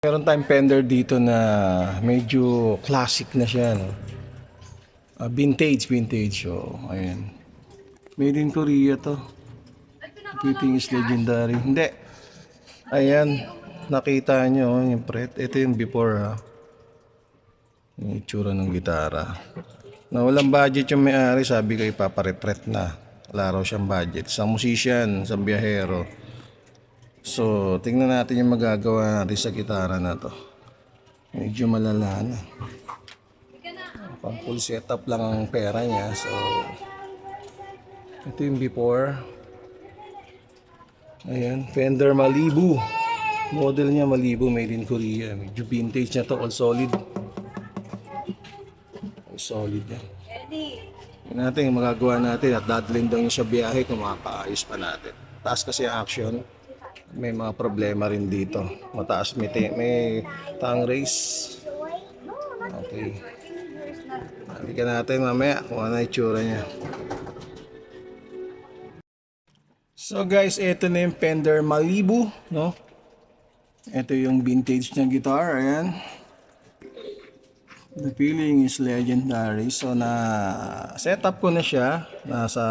Meron tayong fender dito na medyo classic na siya, no? Vintage. Oh, ayan. Made in Korea to. Everything is legendary. Hindi. Ayan. Nakita nyo, yung pret. Ito yung before, ha. Yung itsura ng gitara. Na walang budget yung may-ari, sabi ko ipaparepret na. Wala raw siyang budget. Isang musician, isang biyahero. So, tingnan natin yung magagawa natin sa gitara na to. Medyo malala na. Pang full setup lang ang pera niya. So, ito yung before. Ayan, Fender Malibu. Model niya Malibu, made in Korea. Medyo vintage na to, all solid. All solid na. Tingnan natin yung magagawa natin at dadalhin daw yung sa biyahe kung makapaayos pa natin. Taas kasi ang action. May mga problema rin dito. Mataas may tang race. Okay. Halika natin mamaya kung ano itsura niya. So guys, ito na yung Fender Malibu, no? Ito yung vintage niya guitar, ayan. The feeling is legendary. So na setup ko na siya. Nasa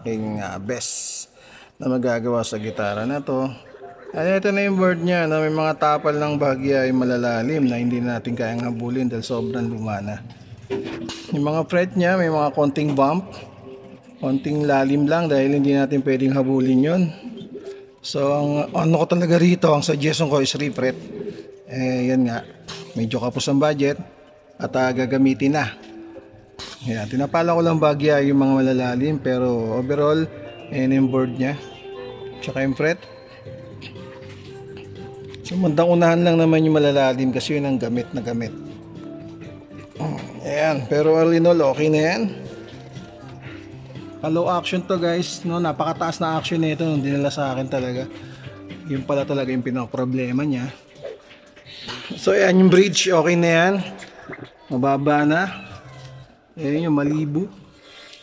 aking best na magagawa sa gitara na to. At ito na yung board niya, no? May mga tapal ng bahagya ay malalalim na hindi natin kayang habulin dahil sobrang lumana. Yung mga fret niya may mga konting bump, konting lalim lang dahil hindi natin pwedeng habulin yon. So ang ano ko talaga rito, ang suggestion ko is refret. Yan nga, medyo kapos ang budget at gagamitin na. Yan, tinapala ko lang bahagya yung mga malalalim pero overall, yan yung board niya. Tsaka yung fret. So mandang unahan lang naman yung malalalim kasi yun ang gamit na gamit. Ayan, pero all in all okay na yan. Low action to guys, no? Napakataas na action nito nung dinala sa akin talaga. Yun pala talaga yung pinaka-problema niya. So ayan yung bridge, okay na yan. Mababa na. Ayan yung Malibu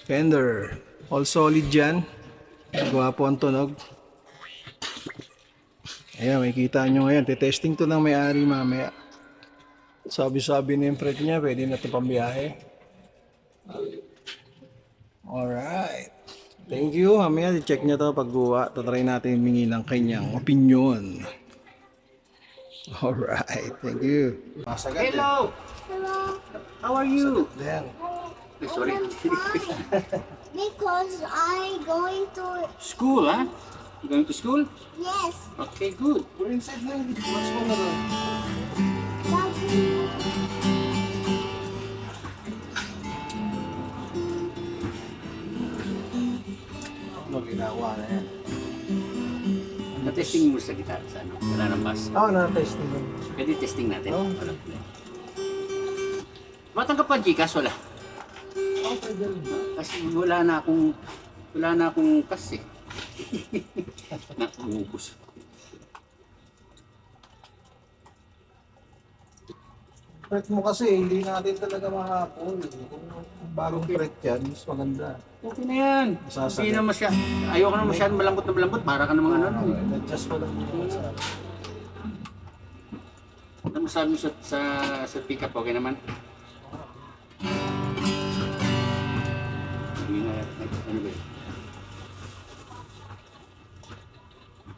Fender, all solid dyan. Gwapo ang tunog. Ayan, makikita nyo ngayon. Testing to ng may-ari mamaya. Sabi-sabi na yung fret niya. Pwede na ito pambiyahe. Alright. Thank you. Mamaya, i-check niya to pagguwa. Tatry natin humingi ng kanyang opinion. Alright. Thank you. Masagat. Hello! Hello. How are you? Then, Sorry. Because I going to School, huh? You going to school? yes. Okay, good. we're inside na. Mas mo na doon. Ano ginagawa na yan? Na-testing mo sa gitara sa ano? Wala nang pass. Oo, na-testing mo. Pwede testing natin. Oh. Wala. Matanggap pa Gcash, wala. Okay, dali. Kasi wala na akong cash eh. Nakubos. Fret mo kasi, hindi natin talaga makapol. Kung bagong fret yan, mas maganda. Okay na yan. Masasagot. Hindi na ayoko na masyadong malambot na malambot. Para ka namang ano. Adjust ko lang dito sa... Ano masabi mo sa pick-up? Okay naman? Hindi na, ano ba yun?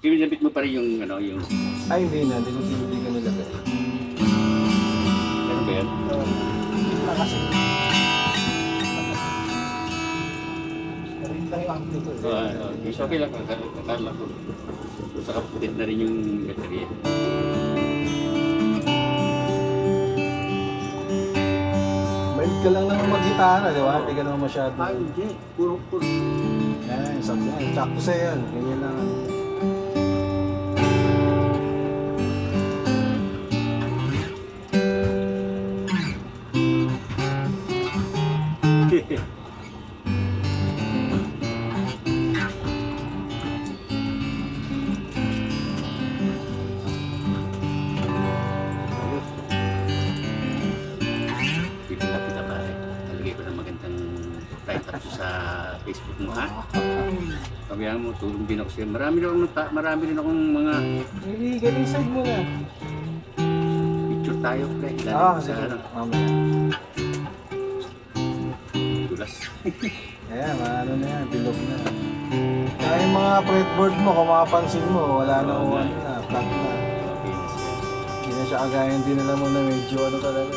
Kinilabit mo pa rin yung, ano, yung... Ay, hindi na. Hindi ko nilagay. Ano ba yan? Na kasi. Rin lang yung active ko. Okay lang. Akala ko. Saka putit na rin yung baterya. Bait ka lang naman mag-gitara, di ba? Hindi ka naman masyado. Ay, hindi. Puro. Yan, sakto sa'yo yan. Ganyan lang. Pipita-pita pa rin. Naligay ko ng magandang write-up sa Facebook mo, ha? Sabihan mo, tulong din ako sa'yo. Marami rin akong mga... Hindi, galing side mo na. tayo, pre. Sa sige. ano, Mamaya. tulas. Ayan, ano na yan, bilog na. Kaya yung mga fretboard mo, kung makapansin mo, wala na Oo kung nga. ano na, flat na. Okay na siya. Hindi na siya kagaya yung dinala mo na medyo ano talaga.